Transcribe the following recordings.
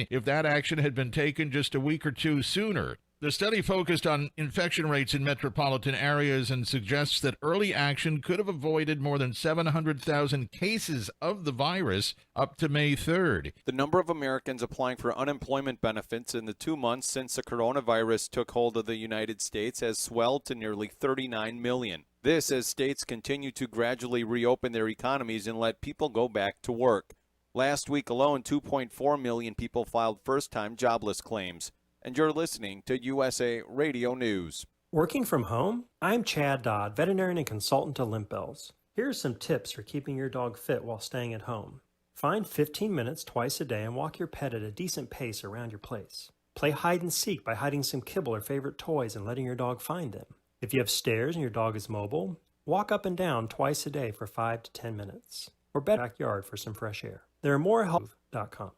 if that action had been taken just a week or two sooner. The study focused on infection rates in metropolitan areas and suggests that early action could have avoided more than 700,000 cases of the virus up to May 3rd. The number of Americans applying for unemployment benefits in the 2 months since the coronavirus took hold of the United States has swelled to nearly 39 million. This as states continue to gradually reopen their economies and let people go back to work. Last week alone, 2.4 million people filed first-time jobless claims. And you're listening to USA Radio News. Working from home? I'm Chad Dodd, veterinarian and consultant to Limp Bells. Here are some tips for keeping your dog fit while staying at home. Find 15 minutes twice a day and walk your pet at a decent pace around your place. Play hide and seek by hiding some kibble or favorite toys and letting your dog find them. If you have stairs and your dog is mobile, walk up and down twice a day for 5 to 10 minutes. Or better, backyard for some fresh air. There are more help.com.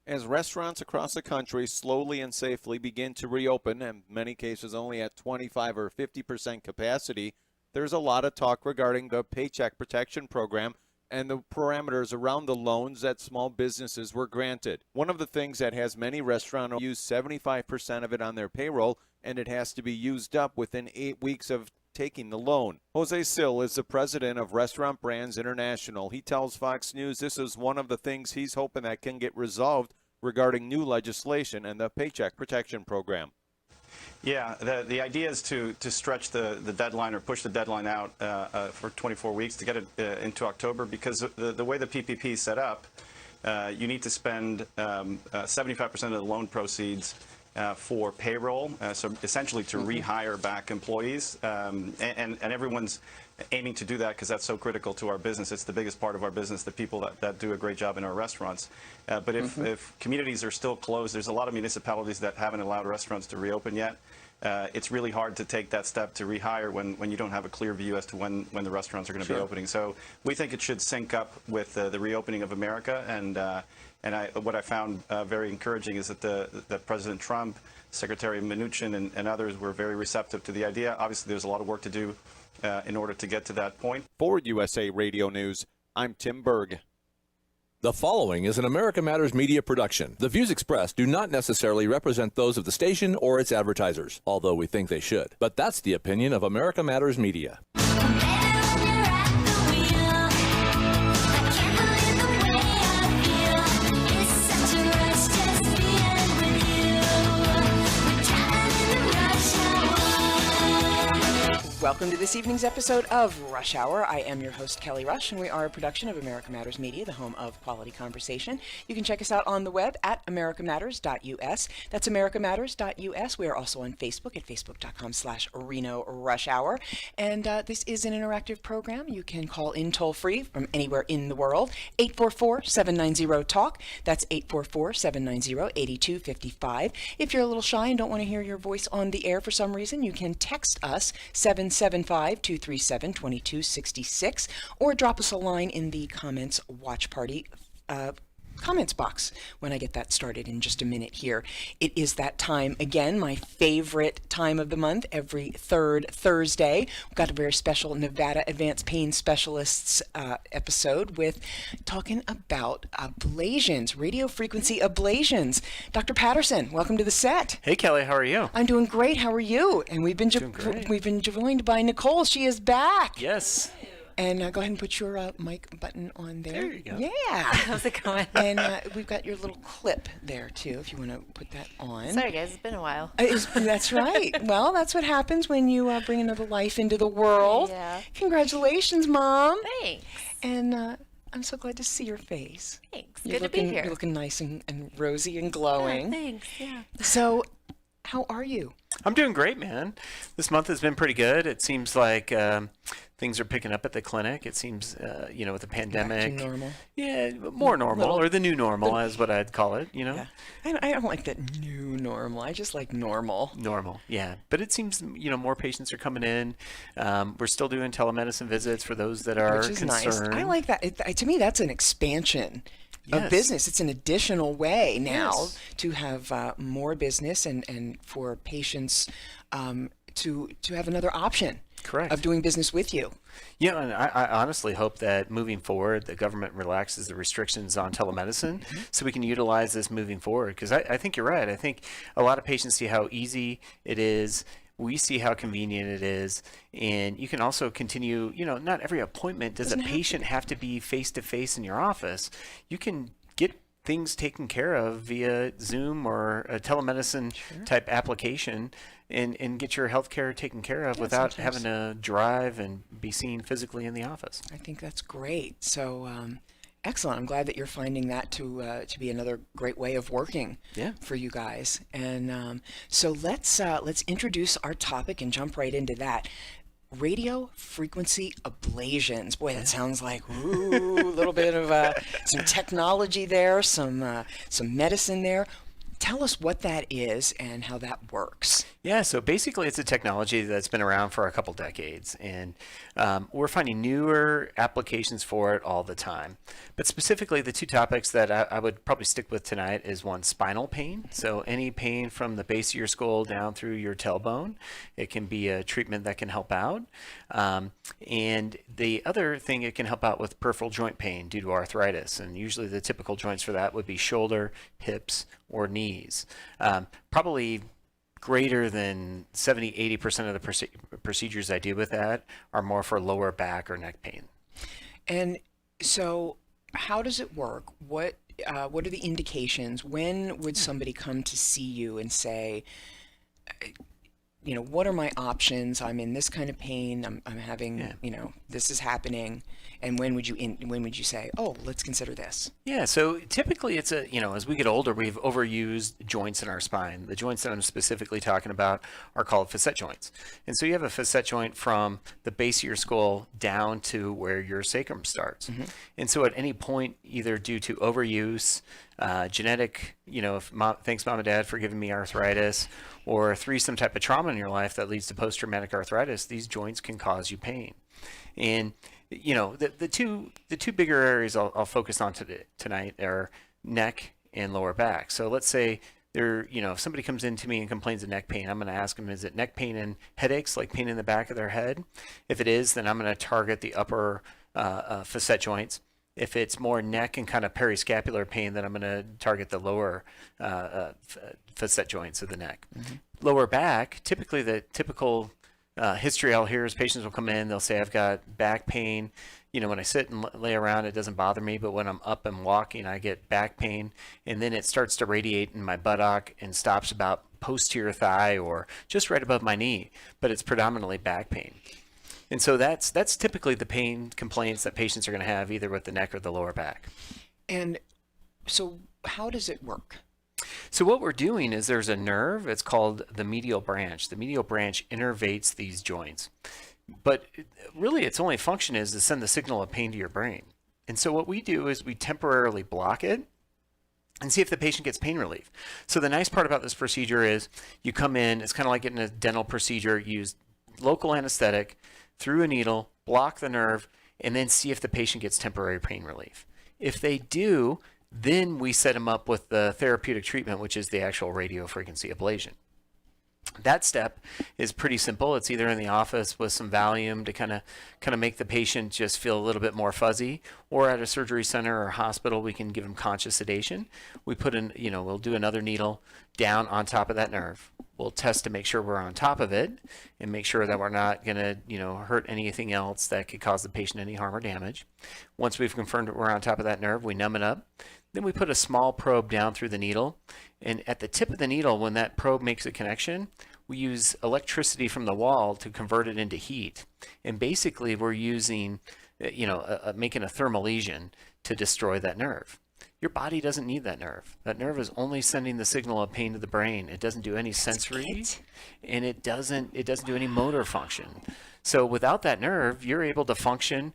As restaurants across the country slowly and safely begin to reopen, in many cases only at 25 or 50% capacity, there's a lot of talk regarding the Paycheck Protection Program and the parameters around the loans that small businesses were granted. One of the things that has many restaurants use 75% of it on their payroll, and it has to be used up within 8 weeks of taking the loan. Jose Sill is the president of Restaurant Brands International. He tells Fox News this is one of the things he's hoping that can get resolved regarding new legislation and the Paycheck Protection Program. Yeah, the idea is to stretch the deadline or push the deadline out for 24 weeks to get it into October, because the way the PPP is set up, you need to spend 75% of the loan proceeds for payroll, so essentially to rehire back employees, and everyone's aiming to do that because that's so critical to our business. It's the biggest part of our business, the people that do a great job in our restaurants. But if communities are still closed, there's a lot of municipalities that haven't allowed restaurants to reopen yet. It's really hard to take that step to rehire when you don't have a clear view as to when the restaurants are going to be opening. So we think it should sync up with the reopening of America. And what I found very encouraging is that President Trump, Secretary Mnuchin, and others were very receptive to the idea. Obviously, there's a lot of work to do in order to get to that point. For USA Radio News, I'm Tim Berg. The following is an America Matters media production. The views expressed do not necessarily represent those of the station or its advertisers, although we think they should. But that's the opinion of America Matters Media. Welcome to this evening's episode of Rush Hour. I am your host, Kelly Rush, and we are a production of America Matters Media, the home of quality conversation. You can check us out on the web at americamatters.us. That's americamatters.us. We are also on Facebook at facebook.com/Reno Rush Hour. And this is an interactive program. You can call in toll-free from anywhere in the world, 844-790-TALK. That's 844-790-8255. If you're a little shy and don't want to hear your voice on the air for some reason, you can text us 775-237-2266 or drop us a line in the comments watch party comments box when I get that started in just a minute here. It is that time again, my favorite time of the month, every third Thursday. We've got a very special Nevada Advanced Pain Specialists episode with talking about ablations, radio frequency ablations. Dr. Patterson, welcome to the set. Hey Kelly, how are you? I'm doing great. How are you? And we've been joined by Nicole. She is back. Yes. And go ahead and put your mic button on there. There you go. Yeah. How's it going? And we've got your little clip there, too, if you want to put that on. Sorry, guys. It's been a while. That's right. Well, that's what happens when you bring another life into the world. Yeah. Congratulations, Mom. Thanks. And I'm so glad to see your face. Thanks. Good to be here. You're looking nice and rosy and glowing. Oh, thanks. Yeah. So, how are you? I'm doing great, man. This month has been pretty good. It seems like things are picking up at the clinic. It seems, with the pandemic. Back to normal. Yeah, more normal, or the new normal, is what I'd call it, Yeah. I don't like that new normal. I just like normal. Normal, yeah. But it seems, more patients are coming in. We're still doing telemedicine visits for those that are Which is concerned. nice. I like that. To me, that's an expansion of business. It's an additional way now to have more business and for patients to have another option. Correct. of doing business with you. Yeah, and I honestly hope that moving forward, the government relaxes the restrictions on telemedicine so we can utilize this moving forward. Because I think you're right. I think a lot of patients see how easy it is. We see how convenient it is. And you can also continue, not every appointment does a patient have to be face-to-face in your office. You can get things taken care of via Zoom or a telemedicine type application and get your health care taken care of without having to drive and be seen physically in the office. I think that's great. So excellent. I'm glad that you're finding that to be another great way of working for you guys. And so let's introduce our topic and jump right into that. Radio frequency ablations. Boy, that sounds like a little bit of some technology there, some medicine there. Tell us what that is and how that works. Yeah, so basically it's a technology that's been around for a couple decades, and we're finding newer applications for it all the time. But specifically, the two topics that I would probably stick with tonight is one, spinal pain. So any pain from the base of your skull down through your tailbone, it can be a treatment that can help out. And the other thing, it can help out with peripheral joint pain due to arthritis. And usually the typical joints for that would be shoulder, hips, or knees. Probably greater than 70-80% of the procedures I do with that are more for lower back or neck pain. And so how does it work? What are the indications? When would somebody come to see you and say, what are my options? I'm in this kind of pain. I'm having, this is happening. And when would you say, oh, let's consider this? Yeah, so typically it's as we get older, we've overused joints in our spine. The joints that I'm specifically talking about are called facet joints. And so you have a facet joint from the base of your skull down to where your sacrum starts. Mm-hmm. And so at any point, either due to overuse, genetic, thanks mom and dad for giving me arthritis, or through some type of trauma in your life that leads to post-traumatic arthritis, these joints can cause you pain. And the two bigger areas I'll focus on tonight are neck and lower back. So let's say if somebody comes in to me and complains of neck pain, I'm going to ask them, is it neck pain and headaches, like pain in the back of their head? If it is, then I'm going to target the upper facet joints. If it's more neck and kind of periscapular pain, then I'm going to target the lower facet joints of the neck. Mm-hmm. Lower back, typically the typical history I'll hear is patients will come in, they'll say, I've got back pain. When I sit and lay around, it doesn't bother me, but when I'm up and walking, I get back pain. And then it starts to radiate in my buttock and stops about posterior thigh or just right above my knee, but it's predominantly back pain. And so that's typically the pain complaints that patients are going to have either with the neck or the lower back. And so how does it work? So what we're doing is there's a nerve, it's called the medial branch. The medial branch innervates these joints. But really its only function is to send the signal of pain to your brain. And so what we do is we temporarily block it and see if the patient gets pain relief. So the nice part about this procedure is you come in, it's kind of like getting a dental procedure, use local anesthetic through a needle, block the nerve, and then see if the patient gets temporary pain relief. If they do, then we set them up with the therapeutic treatment, which is the actual radiofrequency ablation. That step is pretty simple. It's either in the office with some Valium to kind of make the patient just feel a little bit more fuzzy, or at a surgery center or hospital, we can give them conscious sedation. We put in, we'll do another needle down on top of that nerve. We'll test to make sure we're on top of it and make sure that we're not going to, hurt anything else that could cause the patient any harm or damage. Once we've confirmed that we're on top of that nerve, we numb it up. Then we put a small probe down through the needle. And at the tip of the needle, when that probe makes a connection, we use electricity from the wall to convert it into heat. And basically, we're using, making a thermal lesion to destroy that nerve. Your body doesn't need that nerve. That nerve is only sending the signal of pain to the brain. It doesn't do any sensory, and it doesn't do any motor function. So without that nerve, you're able to function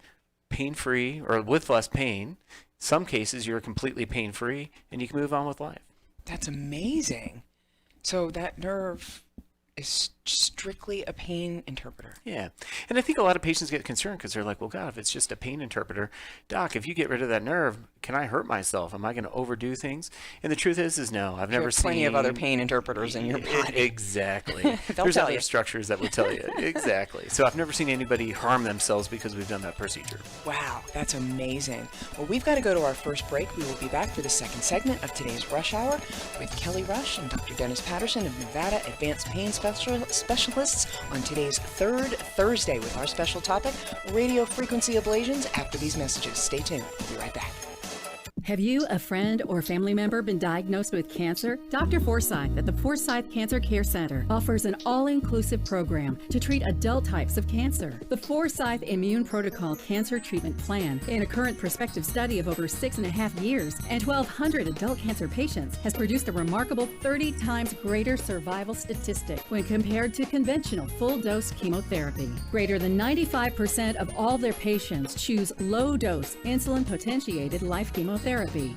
pain-free or with less pain. Some cases, you're completely pain-free, and you can move on with life. That's amazing. So that nerve is strictly a pain interpreter. Yeah. And I think a lot of patients get concerned because they're like, well, God, if it's just a pain interpreter, doc, if you get rid of that nerve, can I hurt myself? Am I going to overdo things? And the truth is no. I've never seen Plenty of other pain interpreters in your body. Exactly. They'll There's tell other you. structures that will tell you. Exactly. So I've never seen anybody harm themselves because we've done that procedure. Wow, that's amazing. Well, we've got to go to our first break. We will be back for the second segment of today's Rush Hour with Kelly Rush and Dr. Dennis Patterson of Nevada Advanced Pain Specialists on today's third Thursday with our special topic, radio frequency ablations, after these messages. Stay tuned. We'll be right back. Have you, a friend, or family member been diagnosed with cancer? Dr. Forsyth at the Forsyth Cancer Care Center offers an all-inclusive program to treat adult types of cancer. The Forsyth Immune Protocol Cancer Treatment Plan, in a current prospective study of over 6.5 years and 1,200 adult cancer patients, has produced a remarkable 30 times greater survival statistic when compared to conventional full-dose chemotherapy. Greater than 95% of all their patients choose low-dose insulin-potentiated life chemotherapy,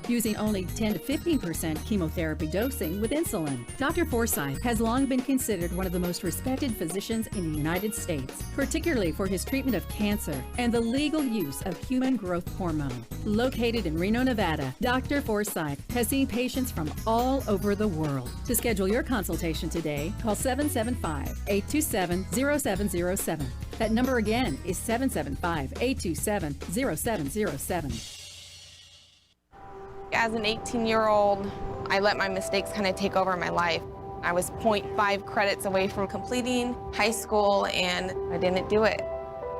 using only 10 to 15% chemotherapy dosing with insulin. Dr. Forsyth has long been considered one of the most respected physicians in the United States, particularly for his treatment of cancer and the legal use of human growth hormone. Located in Reno, Nevada, Dr. Forsyth has seen patients from all over the world. To schedule your consultation today, call 775-827-0707. That number again is 775-827-0707. As an 18-year-old, I let my mistakes kind of take over my life. I was 0.5 credits away from completing high school, and I didn't do it.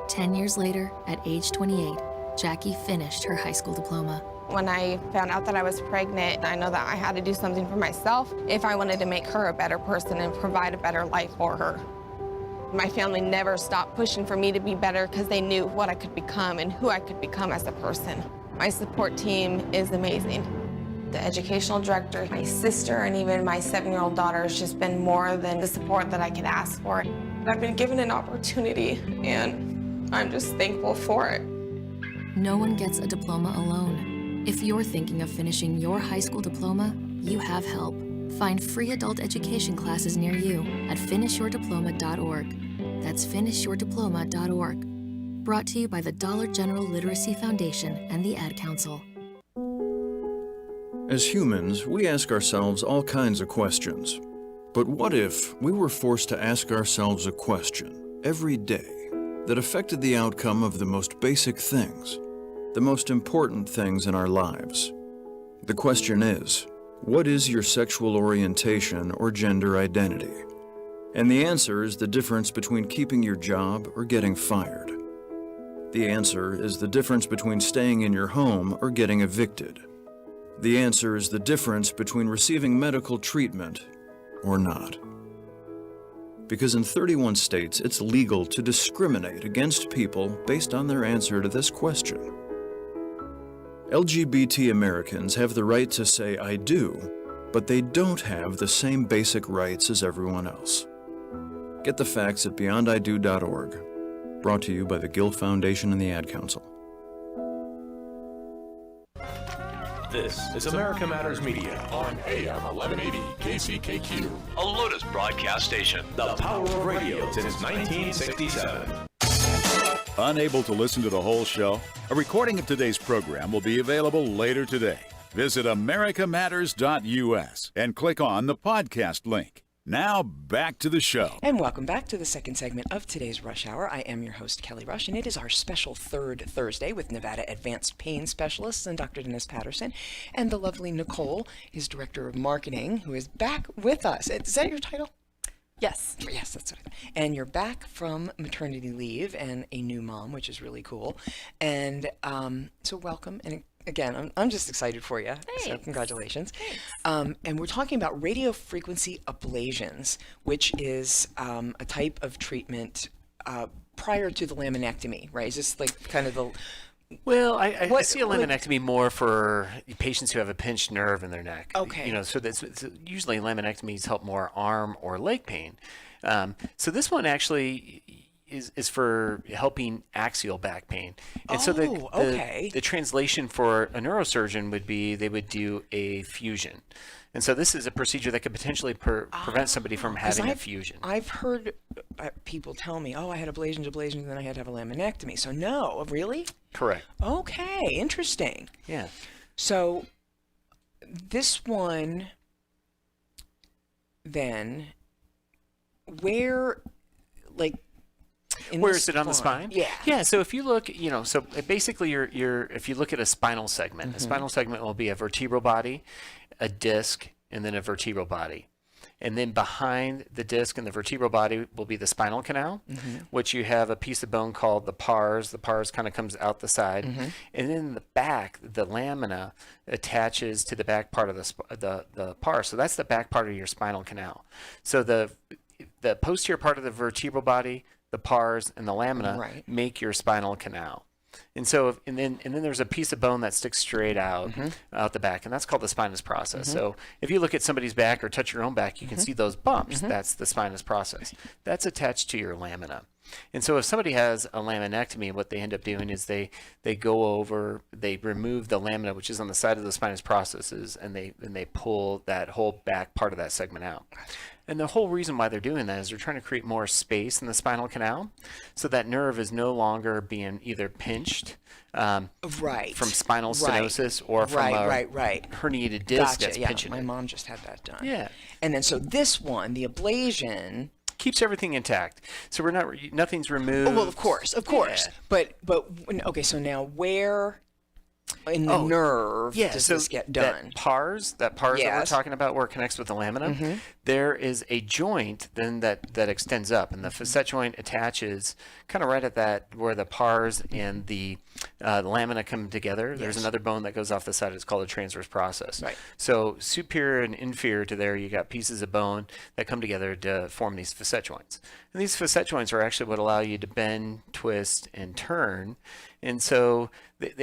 10 years later, at age 28, Jackie finished her high school diploma. When I found out that I was pregnant, I know that I had to do something for myself if I wanted to make her a better person and provide a better life for her. My family never stopped pushing for me to be better because they knew what I could become and who I could become as a person. My support team is amazing. The educational director, my sister, and even my 7-year-old daughter has just been more than the support that I could ask for. I've been given an opportunity, and I'm just thankful for it. No one gets a diploma alone. If you're thinking of finishing your high school diploma, you have help. Find free adult education classes near you at finishyourdiploma.org. That's finishyourdiploma.org. Brought to you by the Dollar General Literacy Foundation and the Ad Council. As humans, we ask ourselves all kinds of questions. But what if we were forced to ask ourselves a question every day that affected the outcome of the most basic things, the most important things in our lives? The question is, what is your sexual orientation or gender identity? And the answer is the difference between keeping your job or getting fired. The answer is the difference between staying in your home or getting evicted. The answer is the difference between receiving medical treatment or not. Because in 31 states, it's legal to discriminate against people based on their answer to this question. LGBT Americans have the right to say I do, but they don't have the same basic rights as everyone else. Get the facts at beyondido.org. Brought to you by the Guild Foundation and the Ad Council. This is America Matters Media on AM 1180 KCKQ, a Lotus broadcast station. The power of radio since 1967. Unable to listen to the whole show? A recording of today's program will be available later today. Visit americamatters.us and click on the podcast link. Now, back to the show. And welcome back to the second segment of today's Rush Hour. I am your host, Kelly Rush, and it is our special third Thursday with Nevada Advanced Pain Specialists and Dr. Dennis Patterson, and the lovely Nicole, his Director of Marketing, who is back with us. Is that your title? Yes. Yes, that's what and you're back from maternity leave and a new mom, which is really cool. And so welcome. And again, I'm just excited for you. Thanks. So congratulations. Thanks. And we're talking about radio frequency ablations, which is a type of treatment prior to the laminectomy, right? Is this like kind of the... Well, I see a laminectomy more for patients who have a pinched nerve in their neck. Okay. You know, so usually laminectomies help more arm or leg pain. So this one actually, is for helping axial back pain. And so okay. the translation for a neurosurgeon would be they would do a fusion. And so this is a procedure that could potentially prevent somebody from having a fusion. I've heard people tell me, oh, I had ablation, and then I had to have a laminectomy. So no, really? Correct. Okay, interesting. Yeah. So this one, then, where, like, where is it on the spine? Yeah. Yeah. So if you look, so basically if you look at a spinal segment, a spinal segment will be a vertebral body, a disc, and then a vertebral body. And then behind the disc and the vertebral body will be the spinal canal, which you have a piece of bone called the pars. The pars kind of comes out the side. And then the back, the lamina attaches to the back part of the pars. So that's the back part of your spinal canal. So the posterior part of the vertebral body, the pars, and the lamina make your spinal canal. And so, and then there's a piece of bone that sticks straight out the back, and that's called the spinous process. So if you look at somebody's back or touch your own back, you can see those bumps. That's the spinous process. That's attached to your lamina. And so if somebody has a laminectomy, what they end up doing is they remove the lamina, which is on the side of the spinous processes, and they pull that whole back part of that segment out. And the whole reason why they're doing that is they're trying to create more space in the spinal canal, so that nerve is no longer being either pinched from spinal stenosis or from a herniated disc that's pinching. My mom just had that done. Yeah. And then so this one, the ablation, keeps everything intact. So nothing's removed. Oh, well, of course. Yeah. But okay, so now where in the nerve does this get done? That pars that we're talking about, where it connects with the lamina, there is a joint then that extends up, and the facet joint attaches kind of right at that where the pars and the lamina come together. There's another bone that goes off the side. It's called a transverse process. Right. So superior and inferior to there, you got pieces of bone that come together to form these facet joints. And these facet joints are actually what allow you to bend, twist, and turn. And so when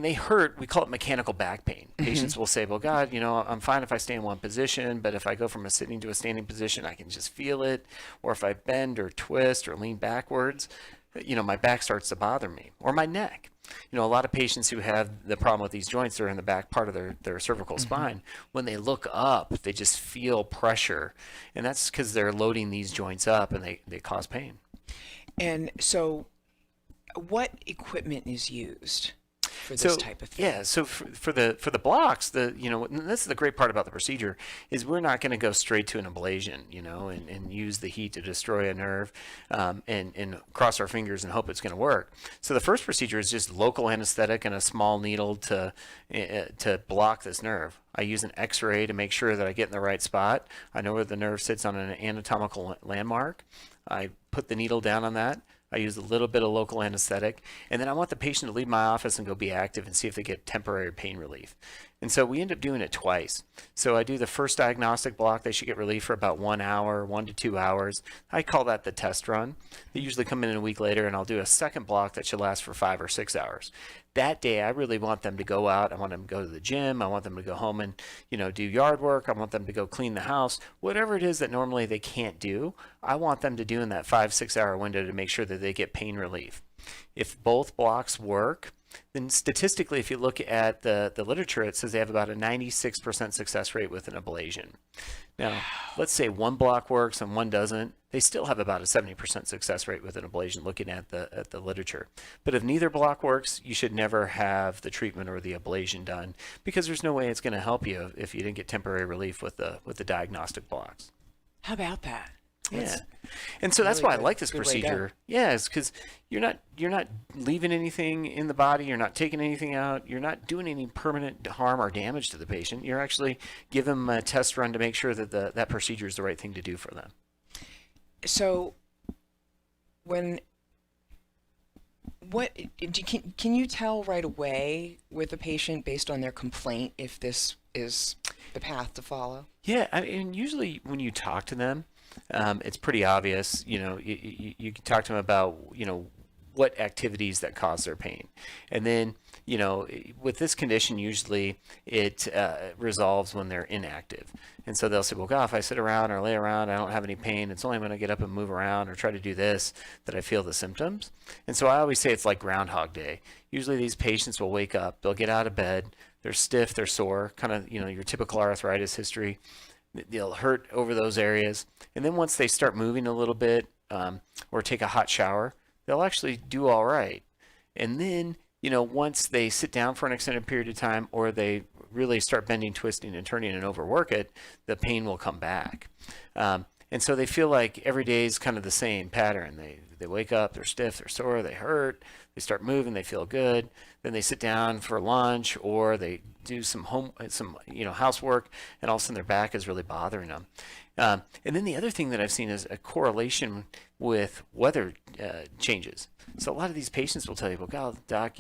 they hurt, we call it mechanical back pain. Patients will say, well, God, I'm fine if I stay in one position, but if I go from a sitting to a standing position, I can just feel it. Or if I bend or twist or lean backwards, my back starts to bother me, or my neck. A lot of patients who have the problem with these joints, they're in the back part of their cervical spine. When they look up, they just feel pressure. And that's because they're loading these joints up, and they cause pain. And so what equipment is used for this type of thing? Yeah, so for the blocks, this is the great part about the procedure, is we're not going to go straight to an ablation, and use the heat to destroy a nerve, and cross our fingers and hope it's going to work. So the first procedure is just local anesthetic and a small needle to block this nerve. I use an X-ray to make sure that I get in the right spot. I know where the nerve sits on an anatomical landmark. I put the needle down on that. I use a little bit of local anesthetic, and then I want the patient to leave my office and go be active and see if they get temporary pain relief. And so we end up doing it twice. So I do the first diagnostic block. They should get relief for about 1 hour, 1 to 2 hours. I call that the test run. They usually come in a week later, and I'll do a second block that should last for 5 or 6 hours. That day, I really want them to go out. I want them to go to the gym. I want them to go home and, do yard work. I want them to go clean the house. Whatever it is that normally they can't do, I want them to do in that 5-6 hour window to make sure that they get pain relief. If both blocks work, then statistically, if you look at the literature, it says they have about a 96% success rate with an ablation. Now, let's say one block works and one doesn't. They still have about a 70% success rate with an ablation looking at the literature. But if neither block works, you should never have the treatment or the ablation done, because there's no way it's going to help you if you didn't get temporary relief with the diagnostic blocks. How about that? Yeah, and so that's why I like this procedure. Yeah, it's because you're not leaving anything in the body. You're not taking anything out. You're not doing any permanent harm or damage to the patient. You're actually giving them a test run to make sure that that procedure is the right thing to do for them. So, can you tell right away with a patient based on their complaint if this is the path to follow? Yeah, I mean, usually when you talk to them, it's pretty obvious. You can talk to them about what activities that cause their pain, and then with this condition, usually it resolves when they're inactive. And so they'll say, well, God, if I sit around or lay around, I don't have any pain. It's only when I get up and move around or try to do this that I feel the symptoms. And so I always say it's like Groundhog Day. Usually these patients will wake up, they'll get out of bed, they're stiff, they're sore, kind of, your typical arthritis history. They'll hurt over those areas. And then once they start moving a little bit or take a hot shower, they'll actually do all right. And then, once they sit down for an extended period of time or they really start bending, twisting, and turning and overwork it, the pain will come back. And so they feel like every day is kind of the same pattern. They wake up, they're stiff, they're sore, they hurt, they start moving, they feel good. Then they sit down for lunch or they do some housework, and all of a sudden their back is really bothering them. And then the other thing that I've seen is a correlation with weather changes. So a lot of these patients will tell you, well, God, doc,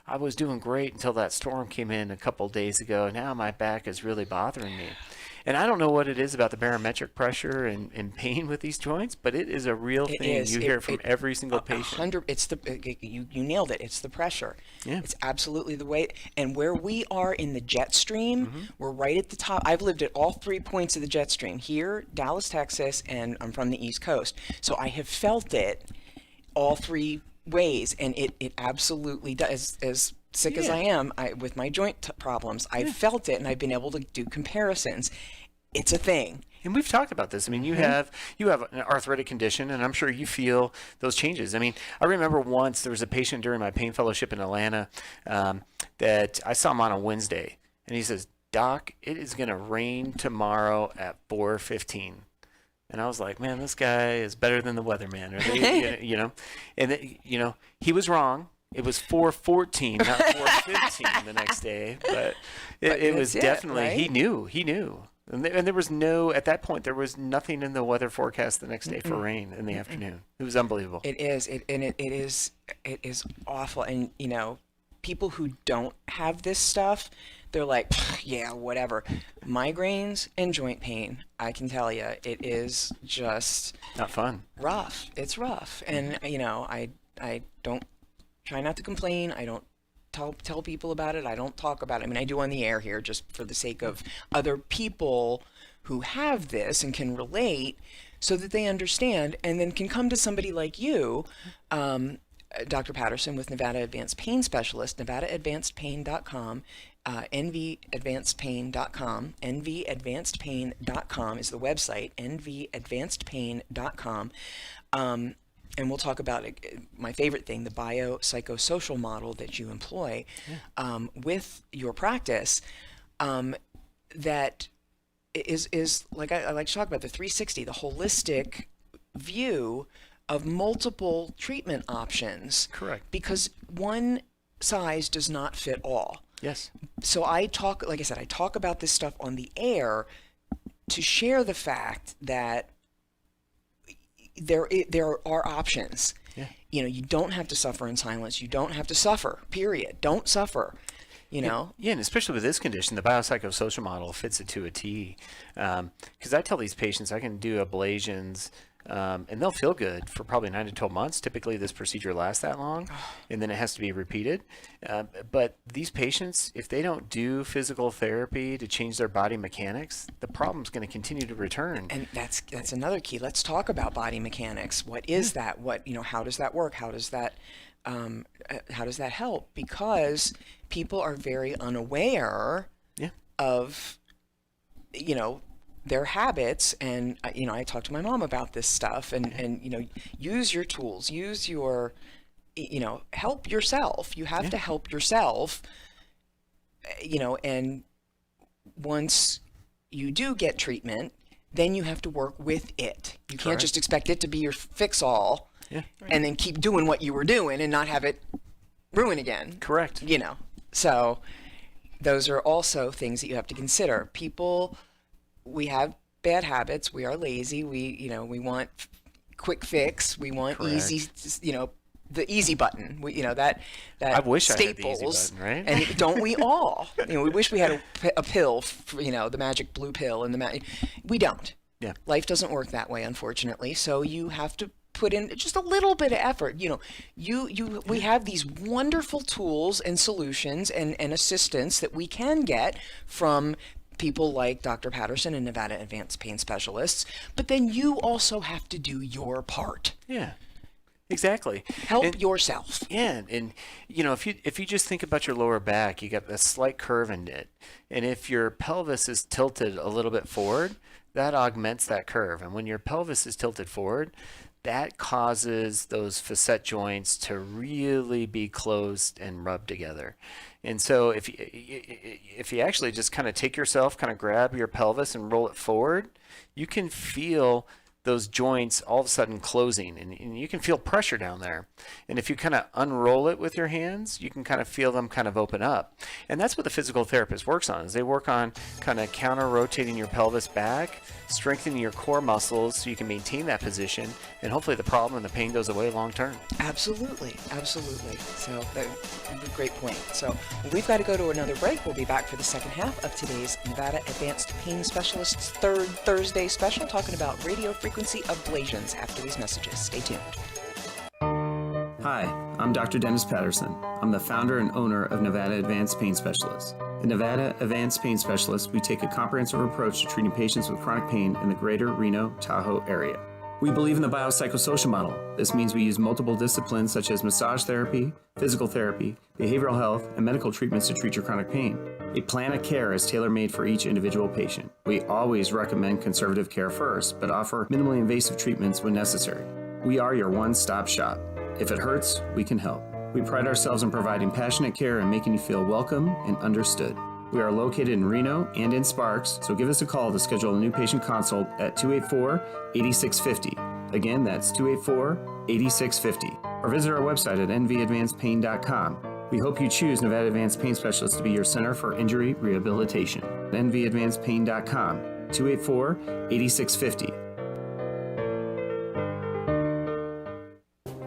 I was doing great until that storm came in a couple days ago, and now my back is really bothering me. And I don't know what it is about the barometric pressure and pain with these joints, but it is a real thing. You hear from every single patient. You nailed it. It's the pressure. Yeah. It's absolutely the way. And where we are in the jet stream, we're right at the top. I've lived at all 3 points of the jet stream here, Dallas, Texas, and I'm from the East Coast. So I have felt it all 3 ways, and it absolutely does. As sick as I am with my joint problems, I've felt it, and I've been able to do comparisons. It's a thing. And we've talked about this. I mean, you have an arthritic condition, and I'm sure you feel those changes. I mean, I remember once there was a patient during my pain fellowship in Atlanta that I saw him on a Wednesday, and he says, Doc, it is going to rain tomorrow at 4:15. And I was like, man, this guy is better than the weatherman. And he was wrong. It was 4:14, not 4:15 the next day. But it was definitely, right? He knew. And there was at that point, there was nothing in the weather forecast the next day for rain in the afternoon. It was unbelievable. It is. It is awful. And, people who don't have this stuff, they're like, yeah, whatever. Migraines and joint pain, I can tell you, it is just not fun. Rough. It's rough. And, I don't try not to complain. I don't tell people about it. I don't talk about it. I mean, I do on the air here just for the sake of other people who have this and can relate so that they understand and then can come to somebody like you, Dr. Patterson with Nevada Advanced Pain Specialist, NevadaAdvancedPain.com, NVAdvancedPain.com. NVAdvancedPain.com is the website, NVAdvancedPain.com. And we'll talk about my favorite thing, the biopsychosocial model that you employ with your practice. That is like I like to talk about the 360, the holistic view of multiple treatment options. Correct. Because one size does not fit all. Yes. So I talk about this stuff on the air to share the fact that there are options. Yeah. You don't have to suffer in silence. You don't have to suffer, period. Don't suffer. Yeah, and especially with this condition, the biopsychosocial model fits it to a T. Because I tell these patients I can do ablations, and they'll feel good for probably 9 to 12 months. Typically, this procedure lasts that long, and then it has to be repeated. But these patients, if they don't do physical therapy to change their body mechanics, the problem's going to continue to return. And that's another key. Let's talk about body mechanics. What is that? How does that work? How does that help? Because people are very unaware of their habits, and I talk to my mom about this stuff, and use your tools, use your help yourself. You have to help yourself, and once you do get treatment, then you have to work with it. You can't just expect it to be your fix-all and then keep doing what you were doing and not have it ruin again. Correct. So those are also things that you have to consider. People, we have bad habits. We are lazy. We want quick fix. We want easy, the easy button. That I wish Staples, I had the easy button, right? And don't we all? We wish we had a pill, for, the magic blue pill, and we don't. Yeah. Life doesn't work that way, unfortunately. So you have to put in just a little bit of effort. We have these wonderful tools and solutions and assistance that we can get from people like Dr. Patterson and Nevada Advanced Pain Specialists, but then you also have to do your part. Yeah. Exactly. Help yourself. Yeah, and if you just think about your lower back, you got a slight curve in it, and if your pelvis is tilted a little bit forward, that augments that curve. And when your pelvis is tilted forward, that causes those facet joints to really be closed and rubbed together. And so if you actually just kind of take yourself, kind of grab your pelvis and roll it forward, you can feel those joints all of a sudden closing, and you can feel pressure down there. And if you kind of unroll it with your hands, you can kind of feel them kind of open up. And that's what the physical therapist works on, is they work on kind of counter rotating your pelvis back, strengthening your core muscles so you can maintain that position, and hopefully the problem and the pain goes away long term. Absolutely. So that's a great point. So we've got to go to another break. We'll be back for the second half of today's Nevada Advanced Pain Specialists third Thursday special, talking about radio frequency ablations after these messages. Stay tuned. Hi, I'm Dr. Dennis Patterson. I'm the founder and owner of Nevada Advanced Pain Specialists. At Nevada Advanced Pain Specialists, we take a comprehensive approach to treating patients with chronic pain in the greater Reno, Tahoe area. We believe in the biopsychosocial model. This means we use multiple disciplines such as massage therapy, physical therapy, behavioral health, and medical treatments to treat your chronic pain. A plan of care is tailor-made for each individual patient. We always recommend conservative care first, but offer minimally invasive treatments when necessary. We are your one-stop shop. If it hurts, we can help. We pride ourselves in providing passionate care and making you feel welcome and understood. We are located in Reno and in Sparks, so give us a call to schedule a new patient consult at 284-8650. Again, that's 284-8650. Or visit our website at nvadvancedpain.com. We hope you choose Nevada Advanced Pain Specialists to be your center for injury rehabilitation. nvadvancedpain.com, 284-8650.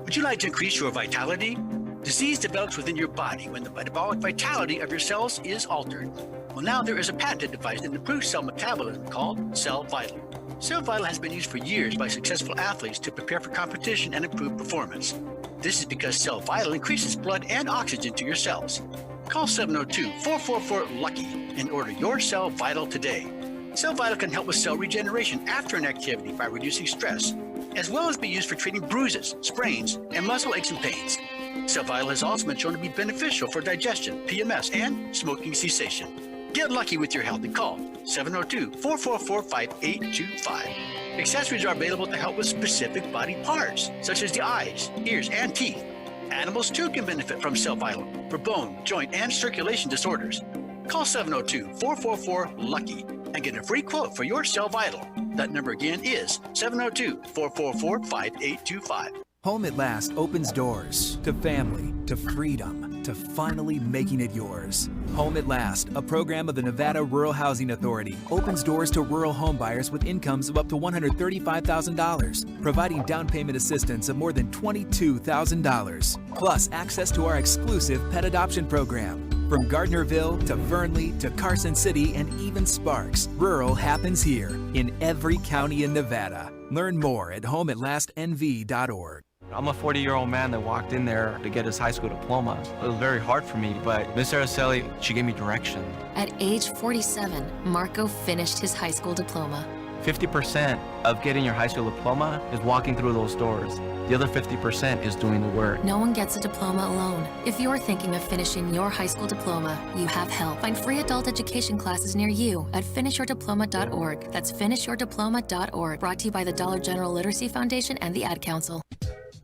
Would you like to increase your vitality? Disease develops within your body when the metabolic vitality of your cells is altered. Well, now there is a patented device that improves cell metabolism called Cell Vital. Cell Vital has been used for years by successful athletes to prepare for competition and improve performance. This is because Cell Vital increases blood and oxygen to your cells. Call 702-444-LUCKY and order your Cell Vital today. Cell Vital can help with cell regeneration after an activity by reducing stress, as well as be used for treating bruises, sprains, and muscle aches and pains. Cell Vital has also been shown to be beneficial for digestion, PMS, and smoking cessation. Get lucky with your health and call 702-444-5825. Accessories are available to help with specific body parts, such as the eyes, ears, and teeth. Animals too can benefit from Cell Vital for bone, joint, and circulation disorders. Call 702-444-LUCKY and get a free quote for your Cell Vital. That number again is 702-444-5825. Home at Last opens doors to family, to freedom, to finally making it yours. Home at Last, a program of the Nevada Rural Housing Authority, opens doors to rural homebuyers with incomes of up to $135,000, providing down payment assistance of more than $22,000, plus access to our exclusive pet adoption program. From Gardnerville to Fernley to Carson City and even Sparks, rural happens here in every county in Nevada. Learn more at homeatlastnv.org. I'm a 40-year-old man that walked in there to get his high school diploma. It was very hard for me, but Miss Araceli, she gave me direction. At age 47, Marco finished his high school diploma. 50% of getting your high school diploma is walking through those doors. The other 50% is doing the work. No one gets a diploma alone. If you're thinking of finishing your high school diploma, you have help. Find free adult education classes near you at finishyourdiploma.org. That's finishyourdiploma.org. Brought to you by the Dollar General Literacy Foundation and the Ad Council.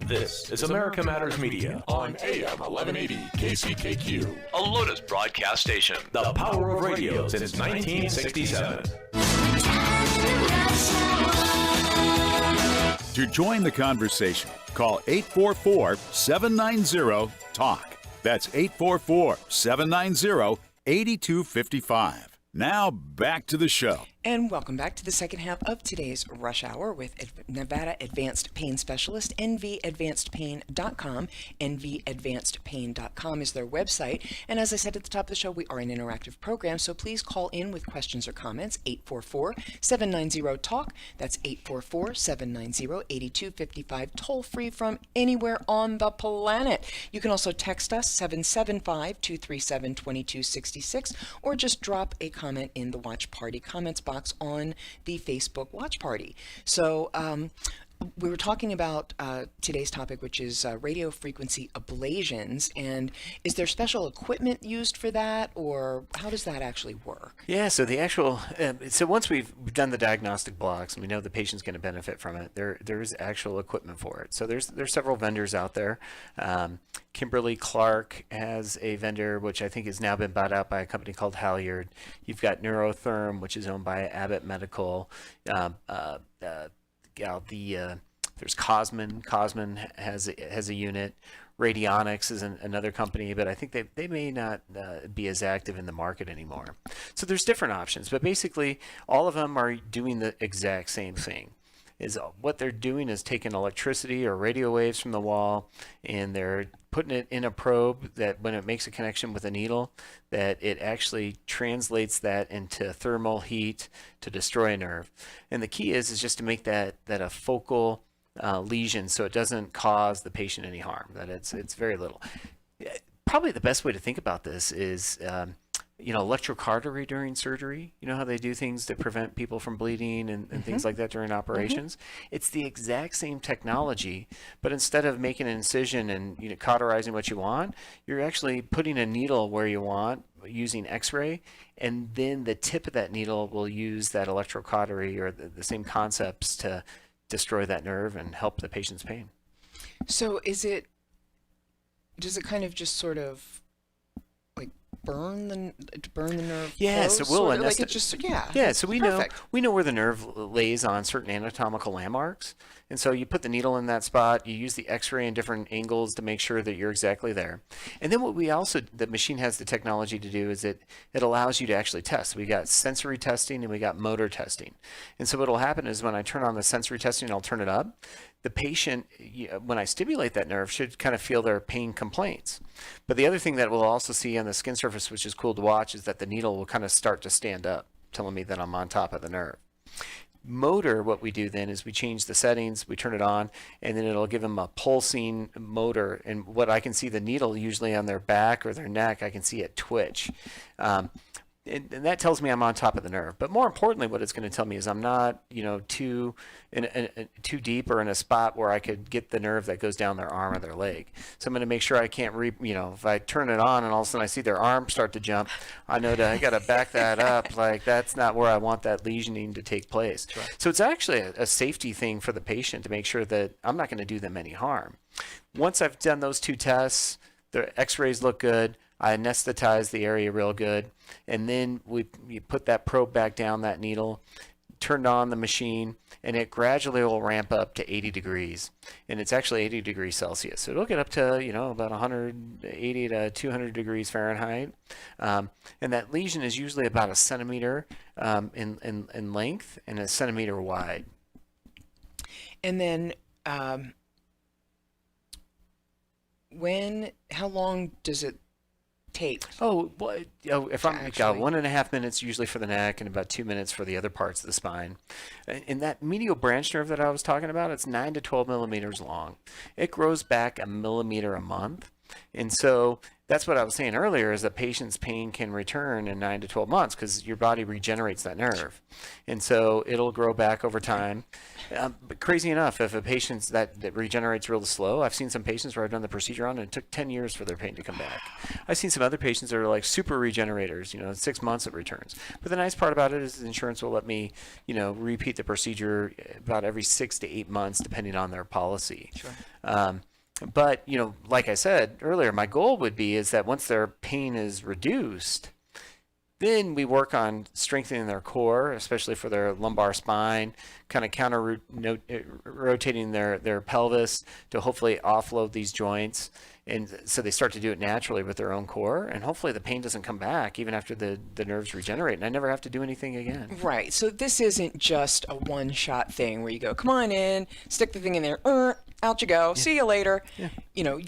This is America Matters Media on AM 1180 KCKQ, a Lotus broadcast station. The power of radio since 1967. To join the conversation, call 844-790-TALK. That's 844-790-8255. Now back to the show. And welcome back to the second half of today's Rush Hour with Nevada Advanced Pain Specialist, nvadvancedpain.com. nvadvancedpain.com is their website. And as I said at the top of the show, we are an interactive program, so please call in with questions or comments, 844-790-TALK. That's 844-790-8255, toll-free from anywhere on the planet. You can also text us, 775-237-2266, or just drop a comment in the Watch Party comments box on the Facebook Watch Party. So we were talking about today's topic, which is radio frequency ablations, and is there special equipment used for that, or how does that actually work? Yeah, so the actual, so once we've done the diagnostic blocks and we know the patient's going to benefit from it, there is actual equipment for it. So there's several vendors out there. Kimberly-Clark has a vendor which I think has now been bought out by a company called Halyard. You've got Neurotherm, which is owned by Abbott Medical. There's Cosman. Cosman has a unit. Radionics is another company, but I think they may not be as active in the market anymore. So there's different options, but basically all of them are doing the exact same thing. What they're doing is taking electricity or radio waves from the wall, and they're putting it in a probe that when it makes a connection with a needle, that it actually translates that into thermal heat to destroy a nerve. And the key is just to make that a focal lesion, so it doesn't cause the patient any harm, that it's very little. Probably the best way to think about this is electrocautery during surgery. You know how they do things to prevent people from bleeding and things like that during operations? It's the exact same technology, but instead of making an incision and cauterizing what you want, you're actually putting a needle where you want using X-ray, and then the tip of that needle will use that electrocautery or the same concepts to destroy that nerve and help the patient's pain. So does it kind of just sort of burn the nerve? Yeah, close, so we'll like it just so we know where the nerve lays on certain anatomical landmarks, and so you put the needle in that spot. You use the X-ray in different angles to make sure that you're exactly there. And then what the machine has the technology to do is it allows you to actually test. We got sensory testing and we got motor testing. And so what will happen is when I turn on the sensory testing, I'll turn it up. The patient, when I stimulate that nerve, should kind of feel their pain complaints. But the other thing that we'll also see on the skin surface, which is cool to watch, is that the needle will kind of start to stand up, telling me that I'm on top of the nerve. Motor, what we do then is we change the settings, we turn it on, and then it'll give them a pulsing motor. And what I can see the needle usually on their back or their neck, I can see it twitch. And that tells me I'm on top of the nerve. But more importantly, what it's going to tell me is I'm not, too deep or in a spot where I could get the nerve that goes down their arm or their leg. So I'm going to make sure I can't if I turn it on and all of a sudden I see their arm start to jump, I know that I got to back that up. Like, that's not where I want that lesioning to take place. Right. So it's actually a safety thing for the patient to make sure that I'm not going to do them any harm. Once I've done those two tests, the X-rays look good. I anesthetize the area real good, and then you put that probe back down that needle, turned on the machine, and it gradually will ramp up to 80 degrees, and it's actually 80 degrees Celsius. So it'll get up to about 180 to 200 degrees Fahrenheit, and that lesion is usually about a centimeter in length and a centimeter wide. And then how long does it take? If I'm got 1.5 minutes usually for the neck and about 2 minutes for the other parts of the spine. And that medial branch nerve that I was talking about, it's 9 to 12 millimeters long. It grows back a millimeter a month. And so that's what I was saying earlier, is that patient's pain can return in 9 to 12 months because your body regenerates that nerve. And so it'll grow back over time. But crazy enough, if a patient that regenerates real slow, I've seen some patients where I've done the procedure on and it took 10 years for their pain to come back. I've seen some other patients that are like super regenerators, in 6 months it returns. But the nice part about it is the insurance will let me, repeat the procedure about every 6 to 8 months, depending on their policy. Sure. But, like I said earlier, my goal would be is that once their pain is reduced, Then we work on strengthening their core, especially for their lumbar spine, kind of rotating their pelvis to hopefully offload these joints. And so they start to do it naturally with their own core, and hopefully the pain doesn't come back even after the nerves regenerate, and I never have to do anything again. Right. So this isn't just a one-shot thing where you go, come on in, stick the thing in there, out you go, see you later. Yeah. You know,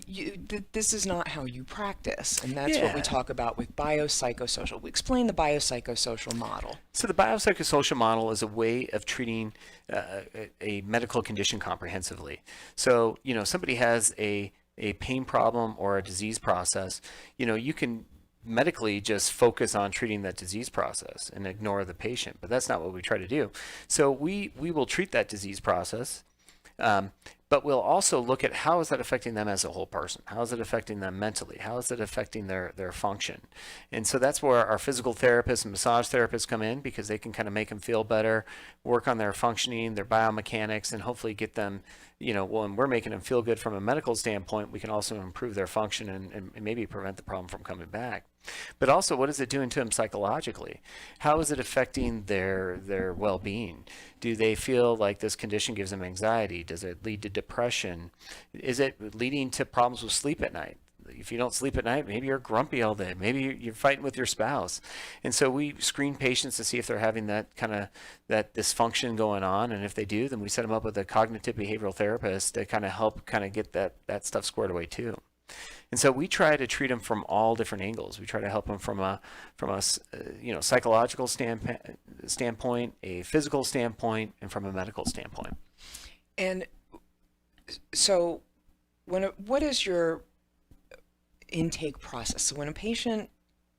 this is not how you practice, and that's what we talk about with biopsychosocial. We explain the biopsychosocial model. So the biopsychosocial model is a way of treating a medical condition comprehensively. So, you know, somebody has a pain problem or a disease process, you know, you can medically just focus on treating that disease process and ignore the patient, but that's not what we try to do. So we will treat that disease process, but we'll also look at how is that affecting them as a whole person? How is it affecting them mentally? How is it affecting their function? And so that's where our physical therapists and massage therapists come in, because they can kind of make them feel better, work on their functioning, their biomechanics, and hopefully get them, you know, when we're making them feel good from a medical standpoint, we can also improve their function and maybe prevent the problem from coming back. But also, what is it doing to them psychologically? How is it affecting their well-being? Do they feel like this condition gives them anxiety? Does it lead to depression? Is it leading to problems with sleep at night? If you don't sleep at night, maybe you're grumpy all day. Maybe you're fighting with your spouse. And so we screen patients to see if they're having that kind of that dysfunction going on. And if they do, then we set them up with a cognitive behavioral therapist to kind of help kind of get that stuff squared away too. And so we try to treat them from all different angles. We try to help them from a you know, psychological standpoint, a physical standpoint, and from a medical standpoint. And so what is your intake process? So when a patient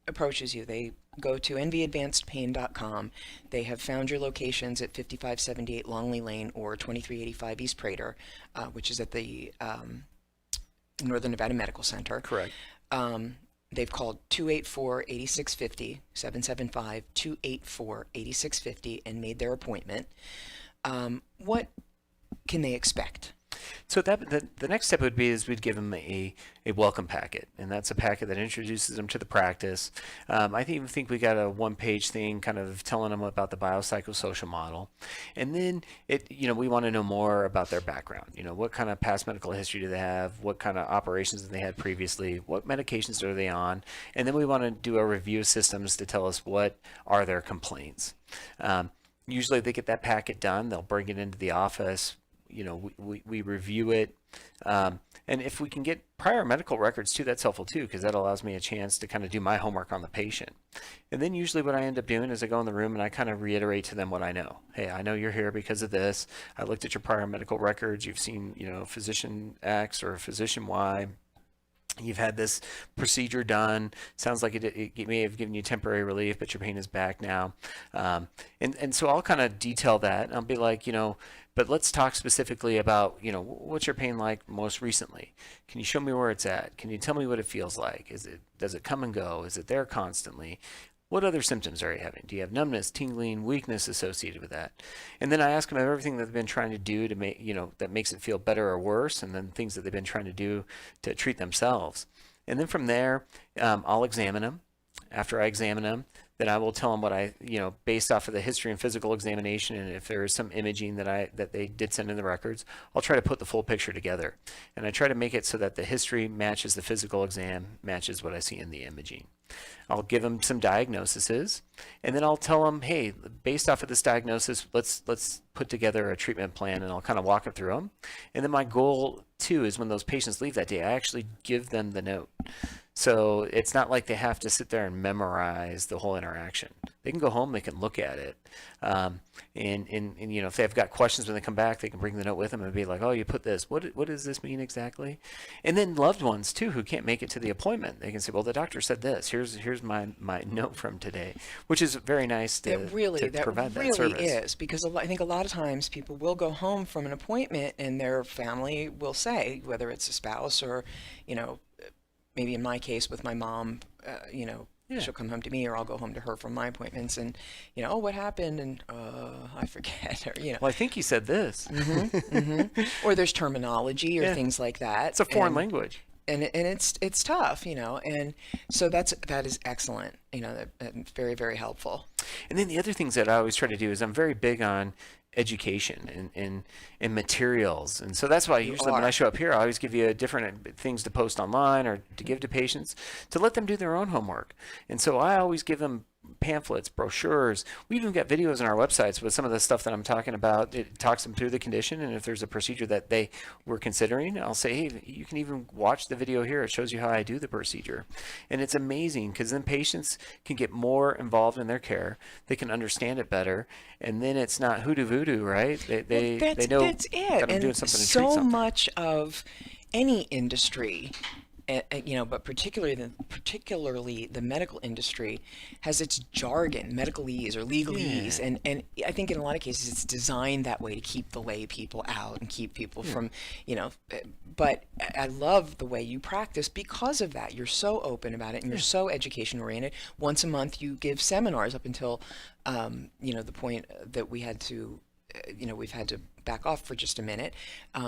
approaches you, they go to nvadvancedpain.com. They have found your locations at 5578 Longley Lane or 2385 East Prater, which is at the Northern Nevada Medical Center. Correct. They've called 284-8650, 775-284-8650, and made their appointment. What can they expect? So the next step would be is we'd give them a welcome packet, and that's a packet that introduces them to the practice. I even think we got a one-page thing kind of telling them about the biopsychosocial model, and then we want to know more about their background. You know, what kind of past medical history do they have? What kind of operations have they had previously? What medications are they on? And then we want to do a review of systems to tell us what are their complaints. Usually they get that packet done. They'll bring it into the office. You know, we review it, and if we can get prior medical records too, that's helpful too, because that allows me a chance to kind of do my homework on the patient. And then usually what I end up doing is I go in the room and I kind of reiterate to them what I know. Hey, I know you're here because of this. I looked at your prior medical records. You've seen, you know, physician X or physician Y. You've had this procedure done. Sounds like it may have given you temporary relief, but your pain is back now. And so I'll kind of detail that. I'll be like, you know, but let's talk specifically about, you know, what's your pain like most recently? Can you show me where it's at? Can you tell me what it feels like? Does it come and go? Is it there constantly? What other symptoms are you having? Do you have numbness, tingling, weakness associated with that? And then I ask them everything that they've been trying to do to make, you know, that makes it feel better or worse, and then things that they've been trying to do to treat themselves. And then from there, I'll examine them. After I examine them, then I will tell them what I, you know, based off of the history and physical examination, and if there is some imaging that they did send in the records, I'll try to put the full picture together. And I try to make it so that the history matches the physical exam, matches what I see in the imaging. I'll give them some diagnoses, and then I'll tell them, hey, based off of this diagnosis, let's put together a treatment plan, and I'll kind of walk them through them. And then my goal too is when those patients leave that day, I actually give them the note. So it's not like they have to sit there and memorize the whole interaction. They can go home, they can look at it. And you know, if they've got questions when they come back, they can bring the note with them and be like, oh, you put this, what does this mean exactly? And then loved ones too who can't make it to the appointment, they can say, well, the doctor said this, here's my note from today, which is very nice to provide that service. Really is, because I think a lot of times people will go home from an appointment and their family will say, whether it's a spouse or, you know, maybe in my case with my mom, you know, she'll come home to me or I'll go home to her from my appointments and, you know, oh, what happened? And I forget. Or, you know. Well, I think he said this. Or there's terminology or things like that. It's a foreign language. and it's tough, and so that is excellent, that's very, very helpful. And then the other things that I always try to do is I'm very big on education and materials, and so that's why usually when I show up here, I always give you different things to post online or to give to patients to let them do their own homework. And so I always give them pamphlets, brochures. We even got videos on our websites with some of the stuff that I'm talking about. It talks them through the condition, and if there's a procedure that they were considering, I'll say, hey, you can even watch the video here. It shows you how I do the procedure. And it's amazing because then patients can get more involved in their care. They can understand it better, and then it's not hoodoo voodoo, right? They know that's it. that I'm doing And something to so treat something. much of any industry, but particularly the medical industry has its jargon, medicalese or legalese, and I think in a lot of cases it's designed that way to keep the lay people out and keep people from, But I love the way you practice because of that. You're so open about it, and you're so education oriented. Once a month, you give seminars up until, the point that we had to. We've had to back off for just a minute.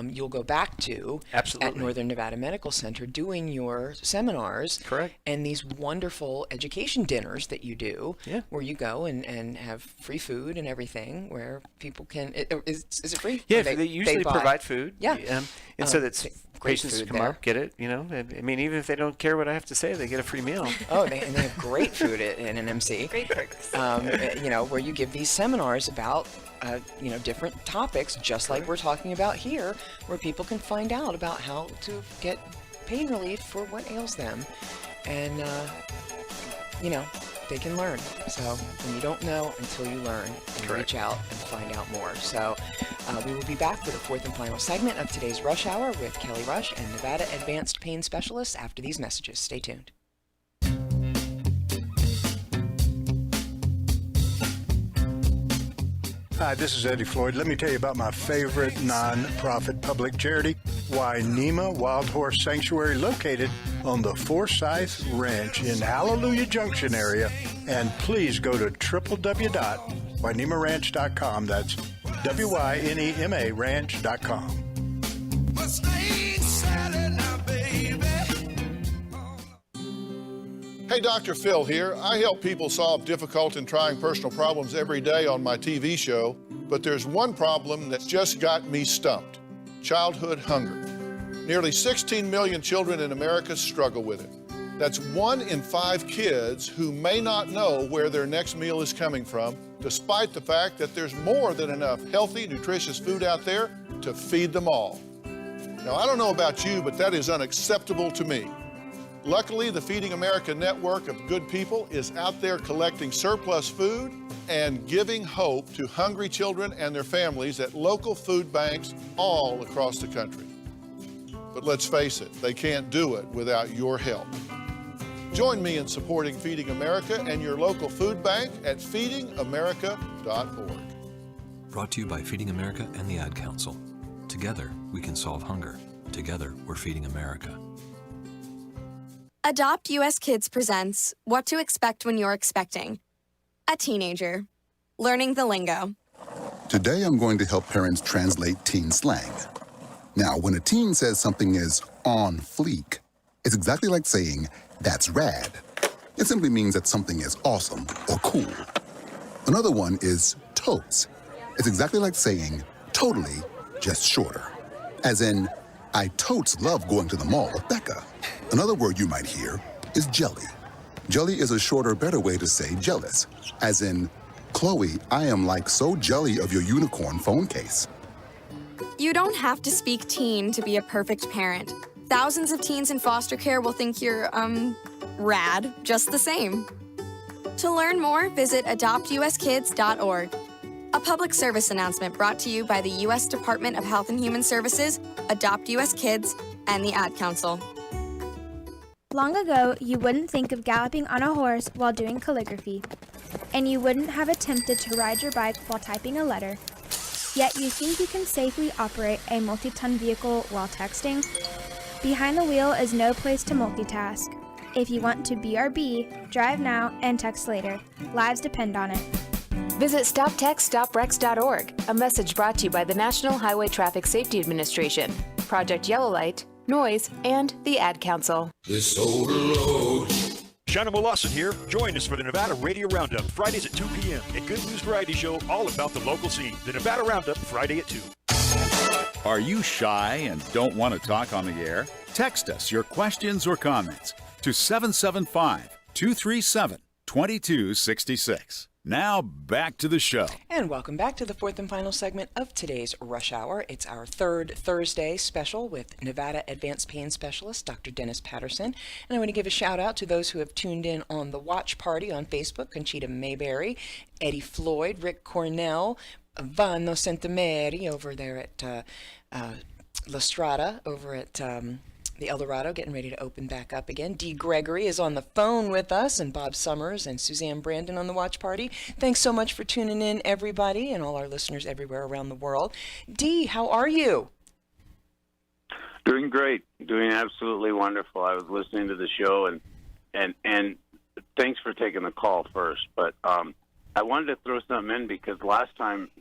You'll go back to Absolutely. at Northern Nevada Medical Center doing your seminars. Correct. And these wonderful education dinners that you do, where you go and have free food and everything, where people can. Is it free? Yeah, Or they usually buy? provide food. Yeah. And so that's great patients food come there. up, get it. I mean, even if they don't care what I have to say, they get a free meal. Oh, and they have great food at NNMC. Great perks. Where you give these seminars about, different topics, just like we're talking about here, where people can find out about how to get pain relief for what ails them. And, they can learn. So, when you don't know until you learn, and reach out and find out more. So, we will be back for the fourth and final segment of today's Rush Hour with Kelly Rush and Nevada Advanced Pain Specialists after these messages. Stay tuned. Hi, this is Eddie Floyd. Let me tell you about my favorite non-profit public charity, Wainema Wild Horse Sanctuary, located on the Forsyth Ranch in Hallelujah Junction area. And please go to www.wainemaranch.com. That's WYNEMA ranch.com. Hey, Dr. Phil here. I help people solve difficult and trying personal problems every day on my TV show, but there's one problem that's just got me stumped: childhood hunger. Nearly 16 million children in America struggle with it. That's 1 in 5 kids who may not know where their next meal is coming from, despite the fact that there's more than enough healthy, nutritious food out there to feed them all. Now, I don't know about you, but that is unacceptable to me. Luckily, the Feeding America network of good people is out there collecting surplus food and giving hope to hungry children and their families at local food banks all across the country. But let's face it, they can't do it without your help. Join me in supporting Feeding America and your local food bank at feedingamerica.org. Brought to you by Feeding America and the Ad Council. Together, we can solve hunger. Together, we're feeding America. Adopt US Kids presents What to Expect When You're Expecting. A teenager. Learning the lingo. Today I'm going to help parents translate teen slang. Now, when a teen says something is on fleek, it's exactly like saying, that's rad. It simply means that something is awesome or cool. Another one is totes. It's exactly like saying, totally, just shorter. As in, I totes love going to the mall with Becca. Another word you might hear is jelly. Jelly is a shorter, better way to say jealous. As in, Chloe, I am like so jelly of your unicorn phone case. You don't have to speak teen to be a perfect parent. Thousands of teens in foster care will think you're, rad, just the same. To learn more, visit adoptuskids.org. A public service announcement brought to you by the U.S. Department of Health and Human Services, Adopt U.S. Kids, and the Ad Council. Long ago, you wouldn't think of galloping on a horse while doing calligraphy, and you wouldn't have attempted to ride your bike while typing a letter. Yet you think you can safely operate a multi-ton vehicle while texting? Behind the wheel is no place to multitask. If you want to BRB, drive now and text later. Lives depend on it. Visit StopTextStopWrecks.org, a message brought to you by the National Highway Traffic Safety Administration, Project Yellow Light, noise, and the Ad Council. This overload. Shannon Lawson here. Join us for the Nevada Radio Roundup, Fridays at 2 p.m. A good news variety show all about the local scene. The Nevada Roundup, Friday at 2. Are you shy and don't want to talk on the air? Text us your questions or comments to 775-237-2266. Now back to the show. And welcome back to the fourth and final segment of today's Rush Hour. It's our third Thursday special with Nevada Advanced Pain Specialist, Dr. Dennis Patterson. And I want to give a shout out to those who have tuned in on the Watch Party on Facebook, Conchita Mayberry, Eddie Floyd, Rick Cornell, Vanno Santameri over there at La Strada, over at the Eldorado, getting ready to open back up again. Dee Gregory is on the phone with us, and Bob Summers and Suzanne Brandon on the Watch Party. Thanks so much for tuning in, everybody, and all our listeners everywhere around the world. Dee, how are you? Doing great. Doing absolutely wonderful. I was listening to the show, and thanks for taking the call first. But I wanted to throw something in because last time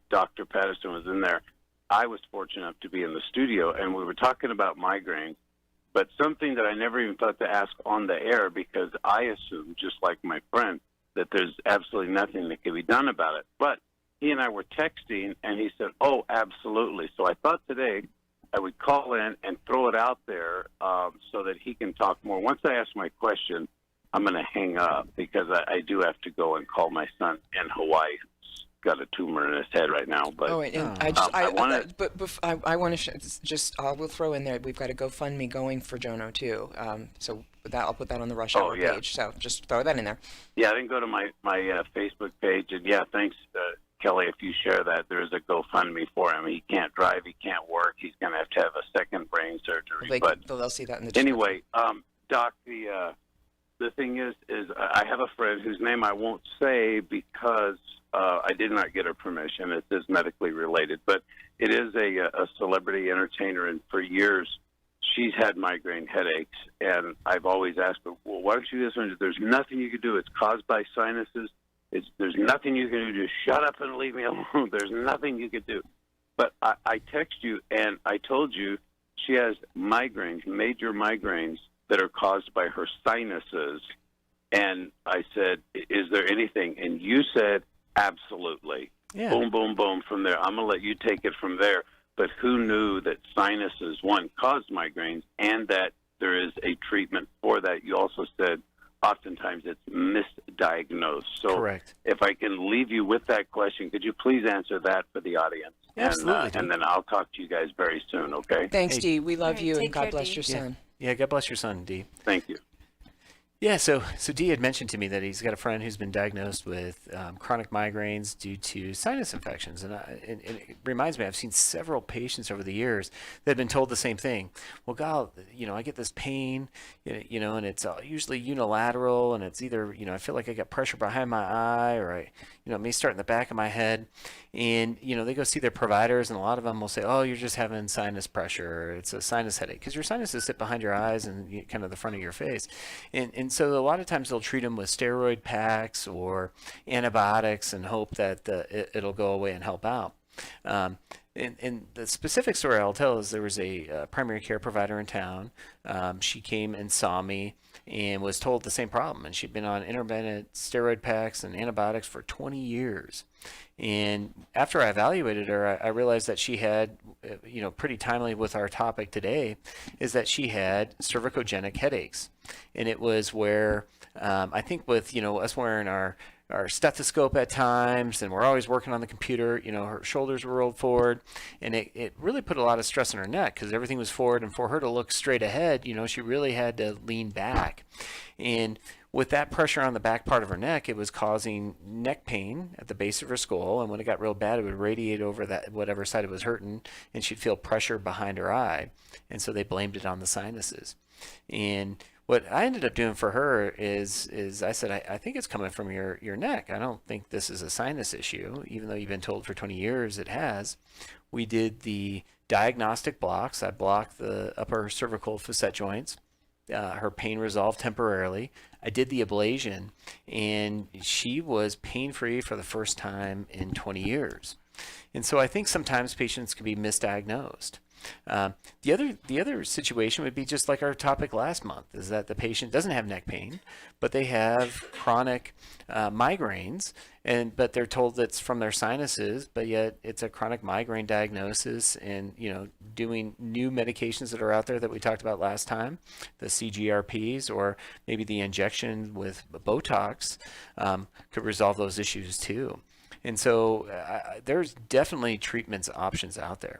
Dr. Patterson was in there, I was fortunate enough to be in the studio, and we were talking about migraines, but something that I never even thought to ask on the air because I assumed, just like my friend, that there's absolutely nothing that can be done about it. But he and I were texting, and he said, oh, absolutely. So I thought today I would call in and throw it out there so that he can talk more. Once I ask my question, I'm going to hang up because I do have to go and call my son in Hawaii. Got a tumor in his head right now, but I want to we'll throw in there. We've got a GoFundMe going for Jono too. So I'll put that on the Rush Hour page. So just throw that in there. Yeah, I didn't go to my Facebook page, and yeah, thanks, Kelly. If you share that, there is a GoFundMe for him. He can't drive, he can't work. He's going to have a second brain surgery. They'll see that in the anyway. Doc, the thing is I have a friend whose name I won't say because I did not get her permission. It is medically related, but it is a celebrity entertainer, and for years she's had migraine headaches, and I've always asked her, well, why don't you listen? There's nothing you can do. It's caused by sinuses. There's nothing you can do. Just shut up and leave me alone. There's nothing you can do. But I text you, and I told you she has migraines, major migraines, that are caused by her sinuses. And I said, is there anything? And you said, absolutely. Yeah. Boom, boom, boom from there. I'm going to let you take it from there. But who knew that sinuses, one, caused migraines and that there is a treatment for that? You also said oftentimes it's misdiagnosed. So correct. If I can leave you with that question, could you please answer that for the audience? Absolutely. And then I'll talk to you guys very soon, okay? Thanks, Dee. We love you, and God care, bless Dee. your son. Yeah, God bless your son, Dee. Thank you. Yeah, so Dee had mentioned to me that he's got a friend who's been diagnosed with chronic migraines due to sinus infections. And it reminds me, I've seen several patients over the years that have been told the same thing. Well, God, I get this pain, and it's usually unilateral, and it's either, I feel like I got pressure behind my eye, or it may start in the back of my head. And, they go see their providers, and a lot of them will say, oh, you're just having sinus pressure, or it's a sinus headache, because your sinuses sit behind your eyes and kind of the front of your face. And so a lot of times they'll treat them with steroid packs or antibiotics and hope that it'll go away and help out. And the specific story I'll tell is there was a primary care provider in town. She came and saw me and was told the same problem. And she'd been on intermittent steroid packs and antibiotics for 20 years. And after I evaluated her, I realized that she had, pretty timely with our topic today, is that she had cervicogenic headaches. And it was where, I think with, us wearing our stethoscope at times, and we're always working on the computer, her shoulders were rolled forward, and it really put a lot of stress on her neck because everything was forward, and for her to look straight ahead, she really had to lean back. And with that pressure on the back part of her neck, it was causing neck pain at the base of her skull, and when it got real bad, it would radiate over that whatever side it was hurting, and she'd feel pressure behind her eye, and so they blamed it on the sinuses. And what I ended up doing for her is I said, I think it's coming from your neck. I don't think this is a sinus issue, even though you've been told for 20 years it has. We did the diagnostic blocks. I blocked the upper cervical facet joints. Her pain resolved temporarily. I did the ablation, and she was pain-free for the first time in 20 years. And so I think sometimes patients can be misdiagnosed. The other situation would be just like our topic last month, is that the patient doesn't have neck pain, but they have chronic migraines, but they're told it's from their sinuses, but yet it's a chronic migraine diagnosis, and doing new medications that are out there that we talked about last time, the CGRPs, or maybe the injection with Botox could resolve those issues too. And so there's definitely treatments options out there.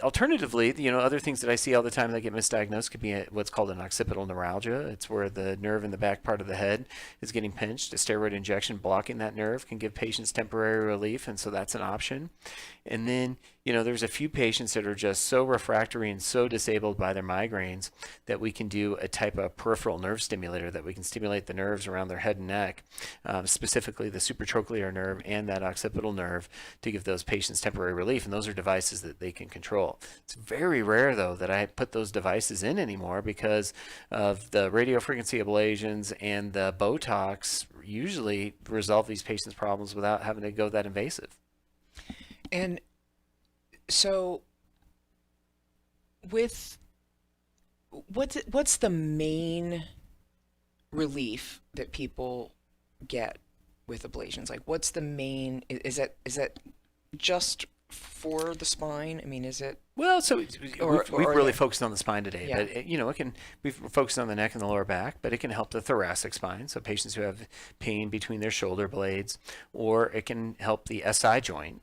Alternatively, other things that I see all the time that get misdiagnosed could be what's called an occipital neuralgia. It's where the nerve in the back part of the head is getting pinched. A steroid injection blocking that nerve can give patients temporary relief, and so that's an option. And then, there's a few patients that are just so refractory and so disabled by their migraines that we can do a type of peripheral nerve stimulator that we can stimulate the nerves around their head and neck, specifically the supratrochlear nerve and that occipital nerve, to give those patients temporary relief. And those are devices that they can control. It's very rare, though, that I put those devices in anymore because of the radiofrequency ablations, and the Botox usually resolve these patients' problems without having to go that invasive. And so what's the main relief that people get with ablations? Like, what's the main, is that just for the spine? I mean, is it? Well, so we've really focused on the spine today, Yeah. but we've focused on the neck and the lower back, but it can help the thoracic spine. So patients who have pain between their shoulder blades, or it can help the SI joint,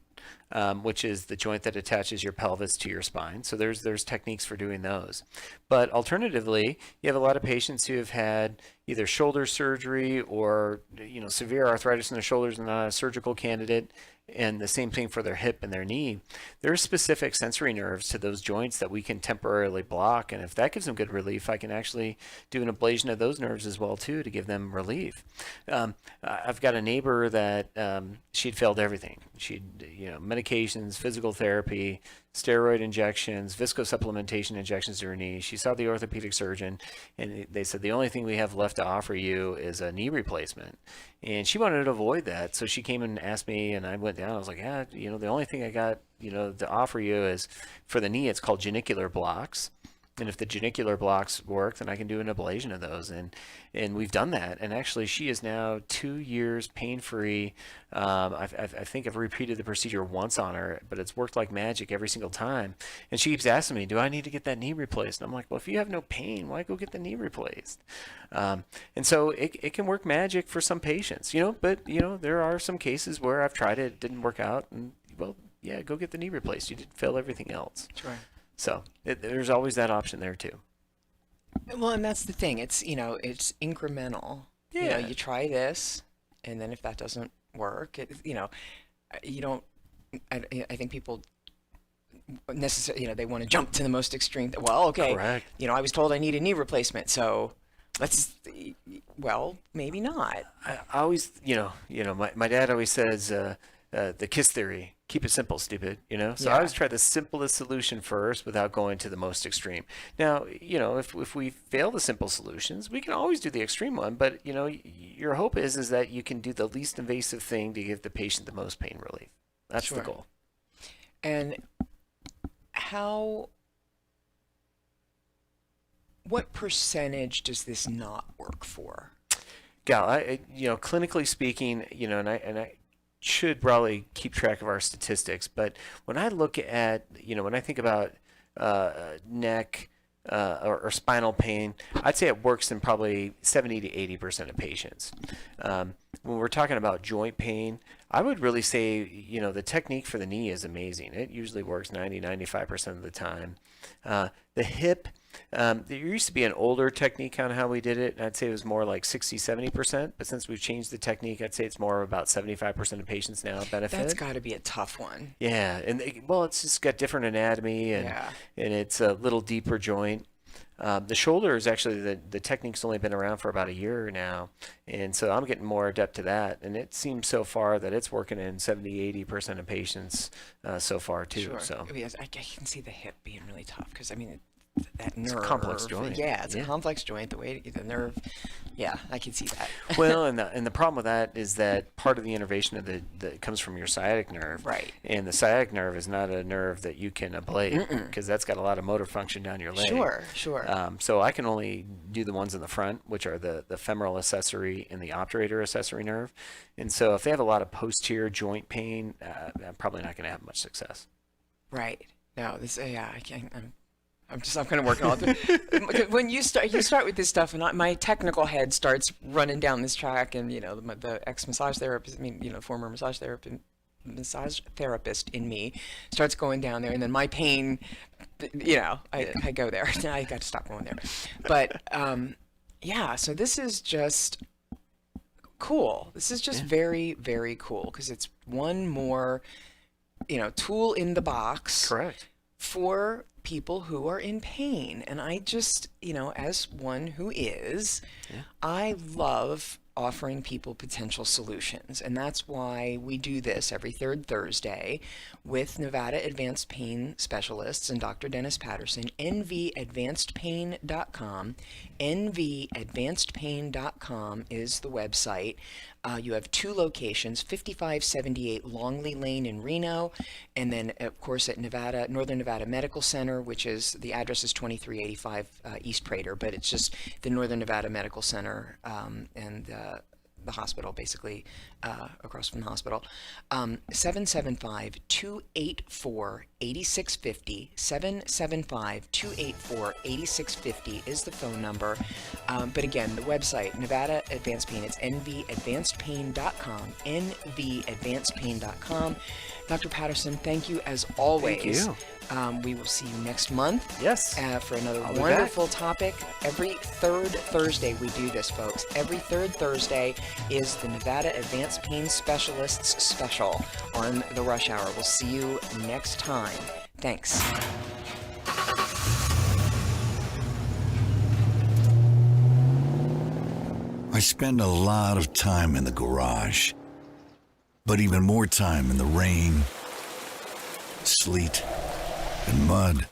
which is the joint that attaches your pelvis to your spine. So there's techniques for doing those. But alternatively, you have a lot of patients who have had either shoulder surgery or severe arthritis in their shoulders and not a surgical candidate, and the same thing for their hip and their knee. There's specific sensory nerves to those joints that we can temporarily block, and if that gives them good relief, I can actually do an ablation of those nerves as well too, to give them relief. I've got a neighbor that she'd failed everything. She'd medications, physical therapy, steroid injections, viscosupplementation injections to her knee. She saw the orthopedic surgeon, and they said the only thing we have left to offer you is a knee replacement. And she wanted to avoid that, so she came and asked me, and I went down. I was like, the only thing I got to offer you is, for the knee, it's called genicular blocks. And if the genicular blocks work, then I can do an ablation of those. And we've done that. And actually, she is now 2 years pain-free. I think I've repeated the procedure once on her, but it's worked like magic every single time. And she keeps asking me, do I need to get that knee replaced? And I'm like, well, if you have no pain, why go get the knee replaced? And so it can work magic for some patients, but, there are some cases where I've tried it didn't work out. And, well, yeah, go get the knee replaced. You did fail everything else. That's right. So there's always that option there too. Well, and that's the thing. It's it's incremental. Yeah. You try this, and then if that doesn't work, you don't. I think people necessarily, they want to jump to the most extreme. Well, okay. Correct. I was told I need a knee replacement, so let's. Well, maybe not. I always, my dad always says the KISS theory. Keep it simple, stupid, So I always try the simplest solution first without going to the most extreme. Now, if we fail the simple solutions, we can always do the extreme one, but, your hope is that you can do the least invasive thing to give the patient the most pain relief. That's the goal. And what percentage does this not work for? Gal, clinically speaking, and I should probably keep track of our statistics, but when I look at, when I think about neck or spinal pain, I'd say it works in probably 70 to 80% of patients. When we're talking about joint pain, I would really say, the technique for the knee is amazing. It usually works 90-95% of the time. The hip, there used to be an older technique on how we did it, and I'd say it was more like 60-70%, but since we've changed the technique, I'd say it's more about 75% of patients now benefit. That's got to be a tough one. Yeah, and it's just got different anatomy, and it's a little deeper joint. The shoulder is actually, the technique's only been around for about a year now, and so I'm getting more adept to that, and it seems so far that it's working in 70-80% of patients so far too. Sure. So Yes, I can see the hip being really tough, because that nerve. It's a complex joint. Yeah, it's a complex joint. The nerve. Yeah, I can see that. Well, and the problem with that is that part of the innervation that comes from your sciatic nerve. Right. And the sciatic nerve is not a nerve that you can ablate because that's got a lot of motor function down your leg. Sure. So I can only do the ones in the front, which are the femoral accessory and the obturator accessory nerve. And so if they have a lot of posterior joint pain, I'm probably not going to have much success. Right. No, this. Yeah, I can't. I'm kind of working on it. When you start with this stuff, and my technical head starts running down this track, and the ex-massage therapist, former massage therapist in me starts going down there, and then my pain, I go there. I got to stop going there. But so this is just cool. This is just very, very cool because it's one more, tool in the box. Correct. For people who are in pain. And I just, as one who is, I love offering people potential solutions. And that's why we do this every third Thursday with Nevada Advanced Pain Specialists and Dr. Dennis Patterson, nvadvancedpain.com. nvadvancedpain.com is the website. You have two locations, 5578 Longley Lane in Reno, and then, of course, at Northern Nevada Medical Center, which is, the address is 2385 East Prater, but it's just the Northern Nevada Medical Center and the hospital, basically, across from the hospital. 775-284-8650. 775-284-8650 is the phone number. But again, the website, Nevada Advanced Pain, it's nvadvancedpain.com, nvadvancedpain.com. Dr. Patterson, thank you as always. Thank you. We will see you next month. Yes. For another I'll be wonderful topic. Every third Thursday we do this, folks. Every third Thursday is the Nevada Advanced Pain Specialists special on the Rush Hour. We'll see you next time. Thanks. I spend a lot of time in the garage, but even more time in the rain, sleet, and mud.